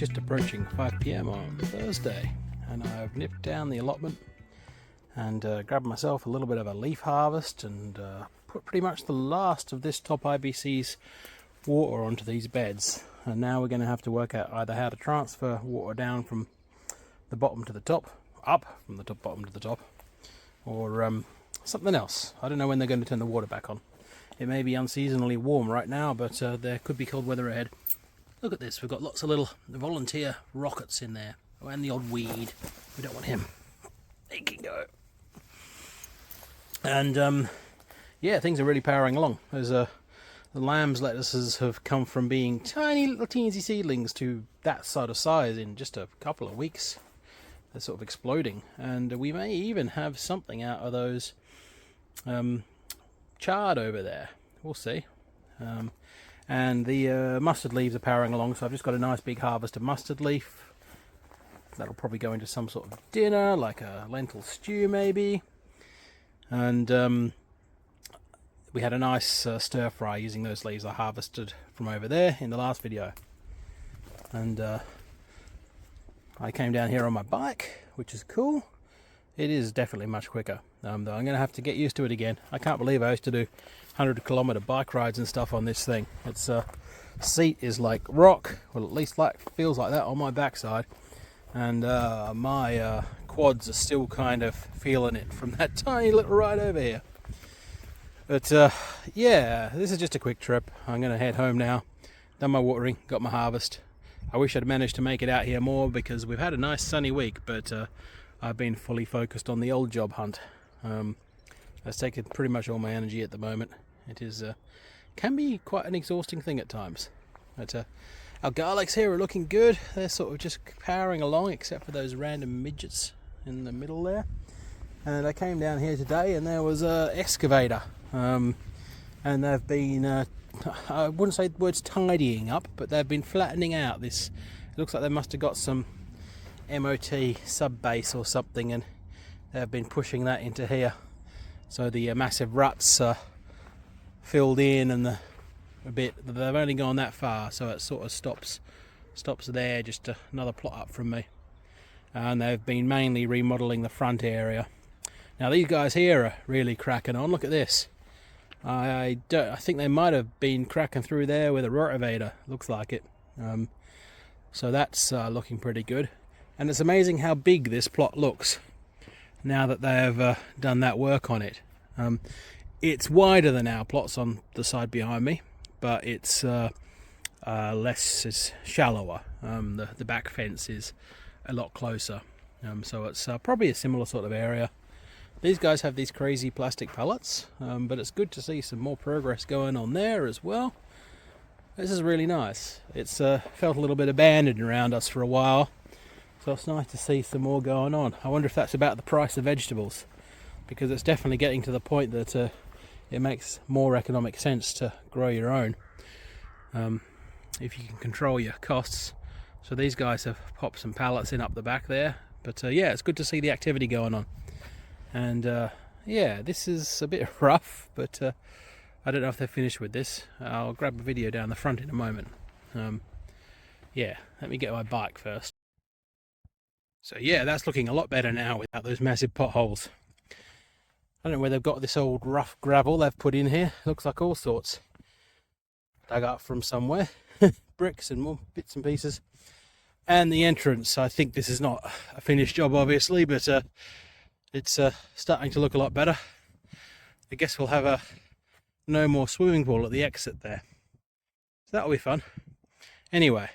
just approaching 5 p.m. on Thursday, and I've nipped down the allotment and grabbed myself a little bit of a leaf harvest and put pretty much the last of this top IBC's water onto these beds. And now we're going to have to work out either how to transfer water down from the bottom to the top, up from the top, bottom to the top, or something else. I don't know when they're going to turn the water back on. It may be unseasonably warm right now, but there could be cold weather ahead. Look at this, we've got lots of little volunteer rockets in there. Oh, and the odd weed. We don't want him. He can go. And yeah, things are really powering along. There's the lamb's lettuces have come from being tiny little teensy seedlings to that sort of size in just a couple of weeks. They're sort of exploding, and we may even have something out of those chard over there. We'll see. And the mustard leaves are powering along, so I've just got a nice big harvest of mustard leaf. That'll probably go into some sort of dinner, like a lentil stew maybe. And we had a nice stir fry using those leaves I harvested from over there in the last video. And I came down here on my bike, which is cool. It is definitely much quicker, though I'm going to have to get used to it again. I can't believe I used to do 100-kilometer bike rides and stuff on this thing. Its seat is like rock, well, at least feels like that on my backside, and my quads are still kind of feeling it from that tiny little ride over here. But yeah, this is just a quick trip. I'm going to head home now. Done my watering, got my harvest. I wish I'd managed to make it out here more because we've had a nice sunny week, but I've been fully focused on the old job hunt. That's taken pretty much all my energy at the moment. It is can be quite an exhausting thing at times. But our garlics here are looking good. They're sort of just powering along, except for those random midgets in the middle there. And I came down here today, and there was a excavator, and they've been I wouldn't say the words tidying up, but they've been flattening out this. It looks like they must have got some MOT sub base or something, and they've been pushing that into here, so the massive ruts are filled in, and a bit they've only gone that far, so it sort of stops there, just another plot up from me. And they've been mainly remodeling the front area. Now these guys here are really cracking on. Look at this. I think they might have been cracking through there with a rotavator, looks like it. So that's looking pretty good. And it's amazing how big this plot looks now that they've done that work on it. It's wider than our plots on the side behind me, but it's it's shallower. The back fence is a lot closer, so it's probably a similar sort of area. These guys have these crazy plastic pallets, but it's good to see some more progress going on there as well. This is really nice. It's felt a little bit abandoned around us for a while, so it's nice to see some more going on. I wonder if that's about the price of vegetables, because it's definitely getting to the point that it makes more economic sense to grow your own if you can control your costs. So these guys have popped some pallets in up the back there, but yeah, it's good to see the activity going on. And yeah, this is a bit rough, but I don't know if they're finished with this. I'll grab a video down the front in a moment. Yeah, let me get my bike first. So yeah, that's looking a lot better now without those massive potholes. I don't know where they've got this old rough gravel they've put in here. Looks like all sorts. Dug up from somewhere. Bricks and more bits and pieces. And the entrance, I think this is not a finished job obviously, but it's starting to look a lot better. I guess we'll have no more swimming pool at the exit there. So that'll be fun. Anyway,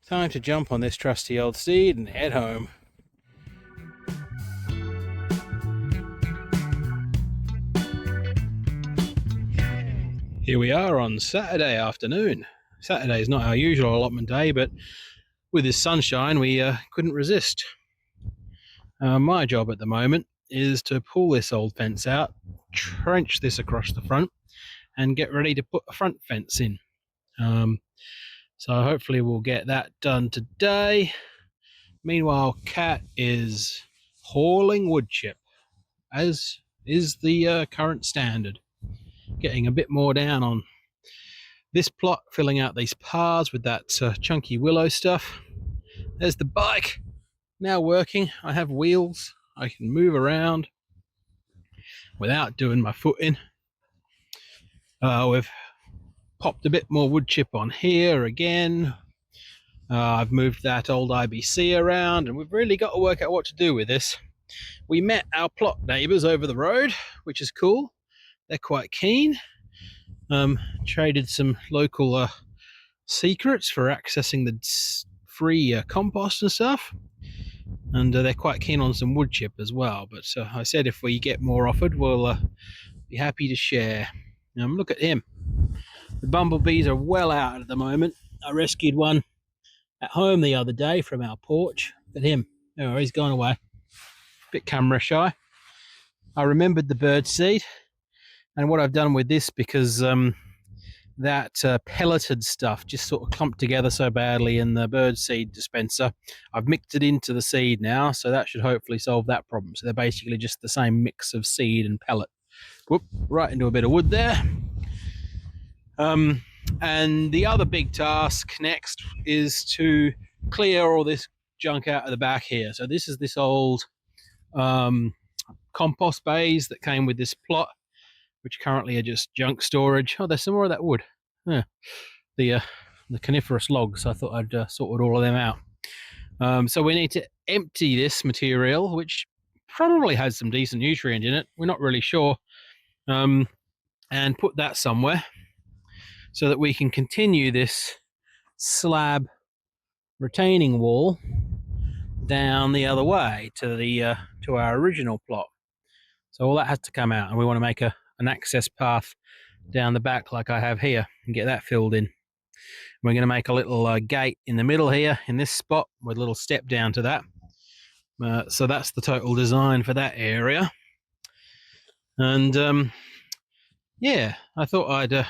time to jump on this trusty old steed and head home. Here we are on Saturday afternoon. Saturday is not our usual allotment day, but with this sunshine we couldn't resist. My job at the moment is to pull this old fence out, trench this across the front, and get ready to put a front fence in. So hopefully we'll get that done today. Meanwhile, Kat is hauling woodchip, as is the current standard. Getting a bit more down on this plot, filling out these paths with that chunky willow stuff. There's the bike, now working. I have wheels, I can move around without doing my foot in. We've popped a bit more wood chip on here again. I've moved that old IBC around, and we've really got to work out what to do with this. We met our plot neighbours over the road, which is cool. They're quite keen. Traded some local secrets for accessing the free compost and stuff, and they're quite keen on some wood chip as well. But I said if we get more offered, we'll be happy to share. Look at him. The bumblebees are well out at the moment. I rescued one at home the other day from our porch. Look at him. Oh, he's gone away. Bit camera shy. I remembered the bird seed, and what I've done with this, because that pelleted stuff just sort of clumped together so badly in the bird seed dispenser, I've mixed it into the seed now, so that should hopefully solve that problem. So they're basically just the same mix of seed and pellet. Whoop, right into a bit of wood there. And the other big task next is to clear all this junk out of the back here. So this is this old compost bays that came with this plot, which currently are just junk storage. Oh, there's some more of that wood. Yeah, the coniferous logs. I thought I'd sorted all of them out. So we need to empty this material, which probably has some decent nutrient in it. We're not really sure. And put that somewhere so that we can continue this slab retaining wall down the other way to the to our original plot. So all that has to come out, and we want to make an access path down the back like I have here and get that filled in. We're going to make a little gate in the middle here in this spot with a little step down to that. So that's the total design for that area. And yeah, I thought I'd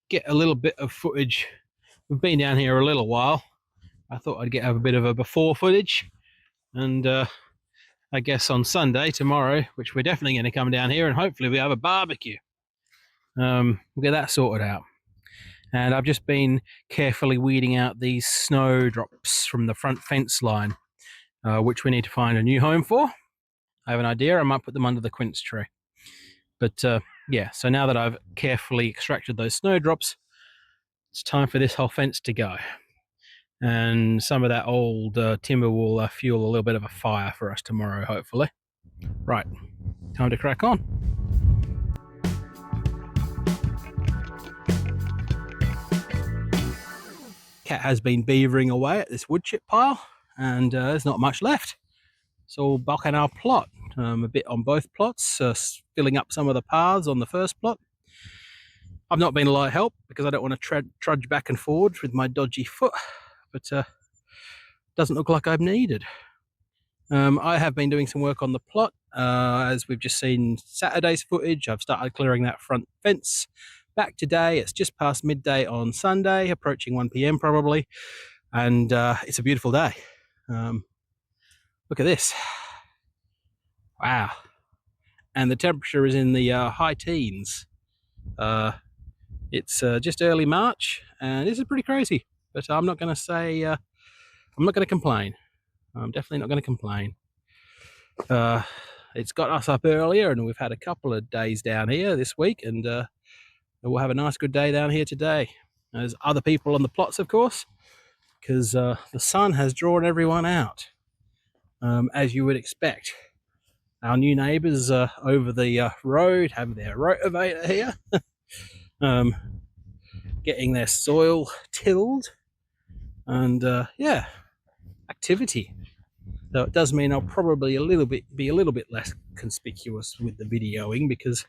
get a little bit of footage. We've been down here a little while. I thought I'd have a bit of a before footage, and I guess on Sunday, tomorrow, which we're definitely going to come down here, and hopefully we have a barbecue. We'll get that sorted out. And I've just been carefully weeding out these snowdrops from the front fence line, which we need to find a new home for. I have an idea. I might put them under the quince tree. But yeah, so now that I've carefully extracted those snowdrops, it's time for this whole fence to go. And some of that old timber will fuel a little bit of a fire for us tomorrow, hopefully. Right, time to crack on. Cat has been beavering away at this wood chip pile, and there's not much left. So back on our plot, a bit on both plots, filling up some of the paths on the first plot. I've not been a light help because I don't want to trudge back and forward with my dodgy foot, but doesn't look like I'm needed. I have been doing some work on the plot. As we've just seen Saturday's footage, I've started clearing that front fence. Back today, it's just past midday on Sunday, approaching 1 p.m. probably, and it's a beautiful day. Look at this. Wow. And the temperature is in the high teens. It's just early March, and this is pretty crazy, but I'm not going to say, I'm not going to complain. I'm definitely not going to complain. It's got us up earlier, and we've had a couple of days down here this week, and we'll have a nice good day down here today. There's other people on the plots, of course, because the sun has drawn everyone out, as you would expect. Our new neighbours over the road have their rotavator here, getting their soil tilled, and yeah, activity. So it does mean I'll probably be a little bit less conspicuous with the videoing, because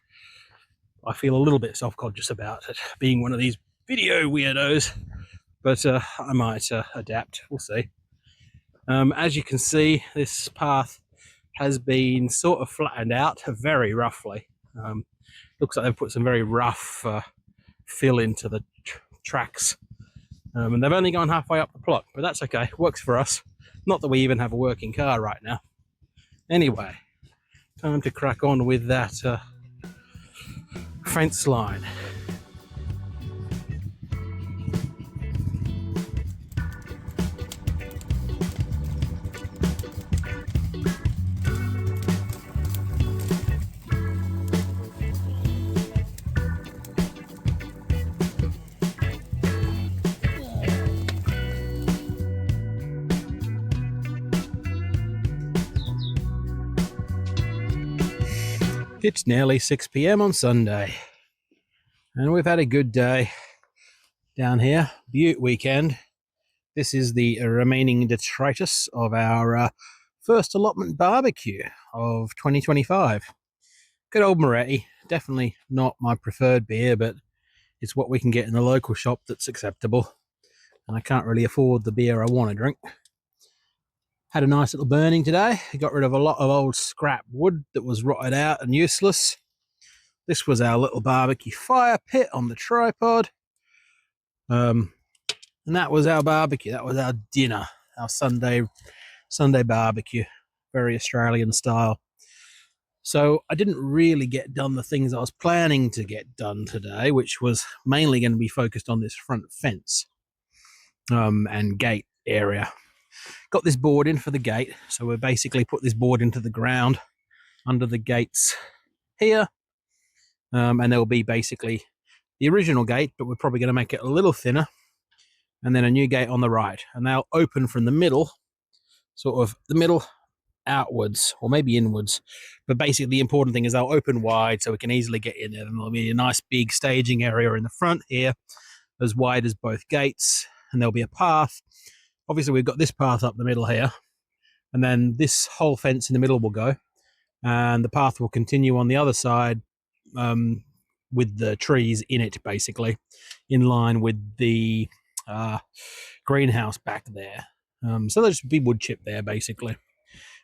I feel a little bit self-conscious about it, being one of these video weirdos. But I might adapt. We'll see. As you can see, this path has been sort of flattened out very roughly. Looks like they've put some very rough fill into the tracks, and they've only gone halfway up the plot, but that's okay. Works for us. Not that we even have a working car right now. Anyway, time to crack on with that fence line. It's nearly 6 p.m. on Sunday, and we've had a good day down here. Beaut weekend. This is the remaining detritus of our first allotment barbecue of 2025. Good old Moretti. Definitely not my preferred beer, but it's what we can get in the local shop that's acceptable. And I can't really afford the beer I want to drink. Had a nice little burning today. Got rid of a lot of old scrap wood that was rotted out and useless. This was our little barbecue fire pit on the tripod. And that was our barbecue. That was our dinner, our Sunday barbecue, very Australian style. So I didn't really get done the things I was planning to get done today, which was mainly going to be focused on this front fence and gate area. Got this board in for the gate, so we'll basically put this board into the ground under the gates here, and there will be basically the original gate, but we're probably going to make it a little thinner, and then a new gate on the right, and they'll open from the middle, sort of the middle outwards, or maybe inwards, but basically the important thing is they'll open wide so we can easily get in there, and there'll be a nice big staging area in the front here, as wide as both gates, and there'll be a path. Obviously we've got this path up the middle here, and then this whole fence in the middle will go, and the path will continue on the other side with the trees in it, basically, in line with the greenhouse back there. So there's a big wood chip there, basically.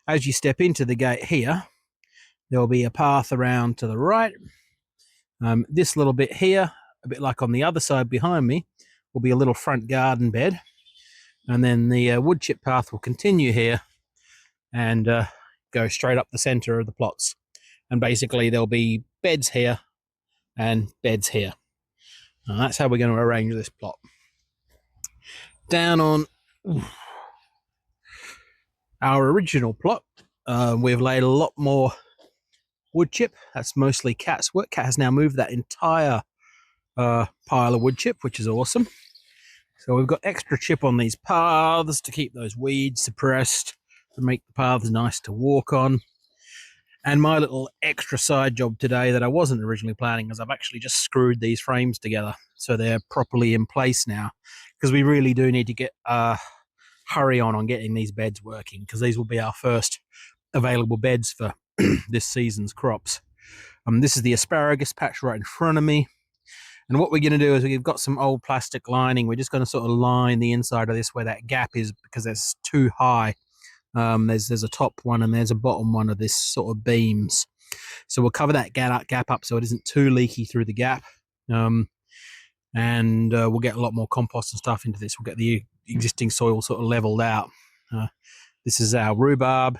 As you step into the gate here, there'll be a path around to the right. This little bit here, a bit like on the other side behind me, will be a little front garden bed. And then the wood chip path will continue here and go straight up the center of the plots. And basically there'll be beds here and beds here. And that's how we're going to arrange this plot. Down on our original plot, we've laid a lot more wood chip. That's mostly Kat's work. Kat has now moved that entire pile of wood chip, which is awesome. So we've got extra chip on these paths to keep those weeds suppressed, to make the paths nice to walk on. And my little extra side job today that I wasn't originally planning is I've actually just screwed these frames together so they're properly in place now, because we really do need to get hurry on getting these beds working, because these will be our first available beds for this season's crops. This is the asparagus patch right in front of me. And what we're going to do is we've got some old plastic lining. We're just going to sort of line the inside of this where that gap is, because it's too high. There's a top one and there's a bottom one of this sort of beams. So we'll cover that gap up so it isn't too leaky through the gap. And we'll get a lot more compost and stuff into this. We'll get the existing soil sort of leveled out. This is our rhubarb.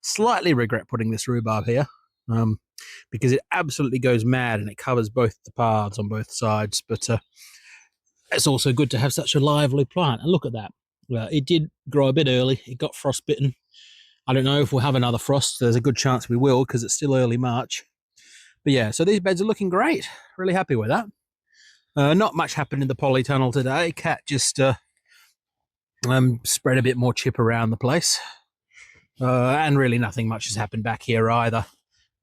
Slightly regret putting this rhubarb here. Because it absolutely goes mad and it covers both the paths on both sides. But it's also good to have such a lively plant. And look at that. It did grow a bit early. It got frostbitten. I don't know if we'll have another frost. There's a good chance we will, because it's still early March. But yeah, so these beds are looking great. Really happy with that. Not much happened in the polytunnel today. Kat just spread a bit more chip around the place. And really nothing much has happened back here either.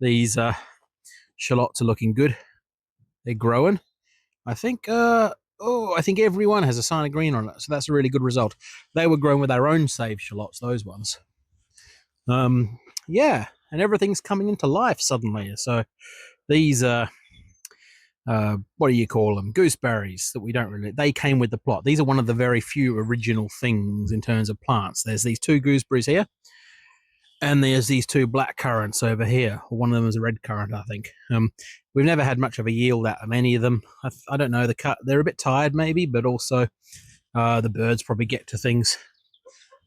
These shallots are looking good. They're growing. I think I think everyone has a sign of green on it, so that's a really good result. They were grown with our own saved shallots, those ones. Yeah, and everything's coming into life suddenly. So these what do you call them? Gooseberries that we don't really. They came with the plot. These are one of the very few original things in terms of plants. There's these two gooseberries here. And there's these two black currants over here. One of them is a red currant, I think. We've never had much of a yield out of any of them. I don't know. They're a bit tired, maybe, but also the birds probably get to things.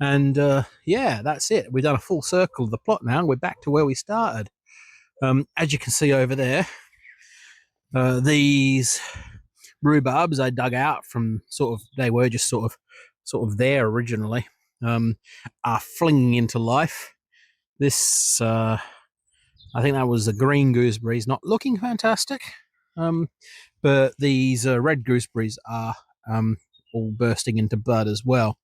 And yeah, that's it. We've done a full circle of the plot now. We're back to where we started. As you can see over there, these rhubarbs I dug out from they were just sort of there originally, are flinging into life. This, I think that was the green gooseberries, not looking fantastic, but these red gooseberries are all bursting into bud as well.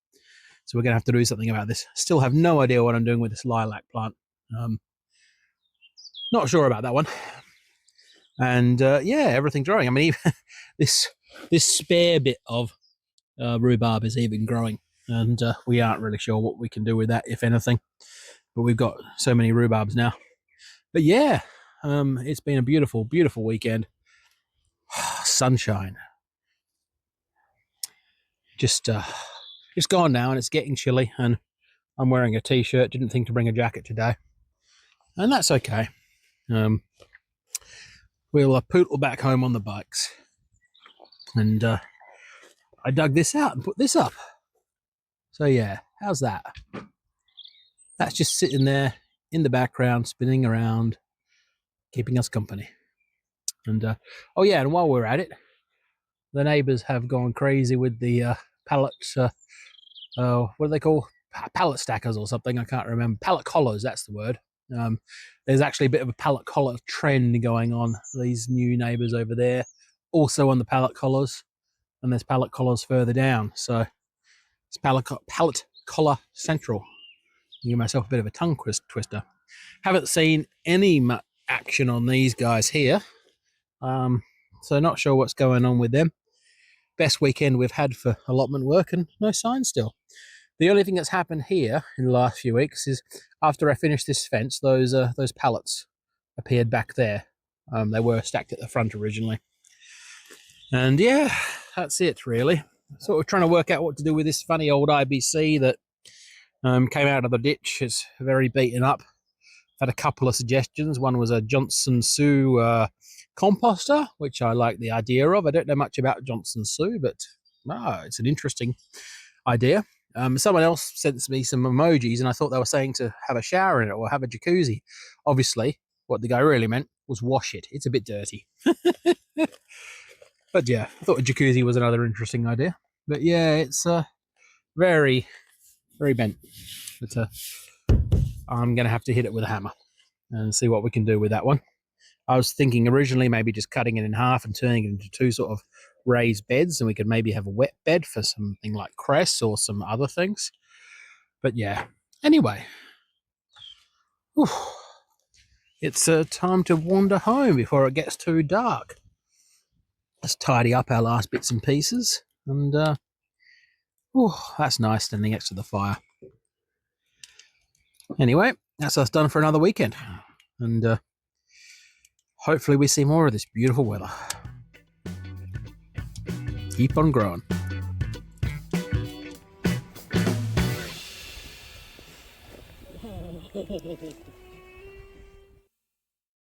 So we're going to have to do something about this. Still have no idea what I'm doing with this lilac plant. Not sure about that one. And yeah, everything's growing. I mean, even this spare bit of rhubarb is even growing, and we aren't really sure what we can do with that, if anything. But we've got so many rhubarbs now. But yeah, it's been a beautiful, beautiful weekend. Sunshine. Just gone now, and it's getting chilly, and I'm wearing a t-shirt. Didn't think to bring a jacket today, and that's okay. We'll poodle back home on the bikes, and I dug this out and put this up. So yeah, how's that? That's just sitting there in the background, spinning around, keeping us company. And oh yeah, and while we're at it, the neighbours have gone crazy with the pallets. What do they call? Pallet stackers or something? I can't remember. Pallet collars. That's the word. There's actually a bit of a pallet collar trend going on. These new neighbours over there, also on the pallet collars, and there's pallet collars further down. So it's pallet collar central. Give myself a bit of a tongue twister. Haven't seen any action on these guys here, so not sure what's going on with them. Best weekend we've had for allotment work, and no signs still. The only thing that's happened here in the last few weeks is after I finished this fence, those pallets appeared back there. They were stacked at the front originally. And yeah, that's it really. Sort of trying to work out what to do with this funny old IBC that came out of the ditch. It's very beaten up. Had a couple of suggestions. One was a Johnson Sue composter, which I like the idea of. I don't know much about Johnson Sue, but it's an interesting idea. Someone else sent me some emojis, and I thought they were saying to have a shower in it or have a jacuzzi. Obviously, what the guy really meant was wash it. It's a bit dirty. But yeah, I thought a jacuzzi was another interesting idea. But yeah, it's very, very bent. But I'm going to have to hit it with a hammer and see what we can do with that one. I was thinking originally maybe just cutting it in half and turning it into two sort of raised beds, and we could maybe have a wet bed for something like cress or some other things. But yeah, anyway, it's time to wander home before it gets too dark. Let's tidy up our last bits and pieces, and that's nice standing next to the fire. Anyway, that's us done for another weekend, and hopefully we see more of this beautiful weather. Keep on growing.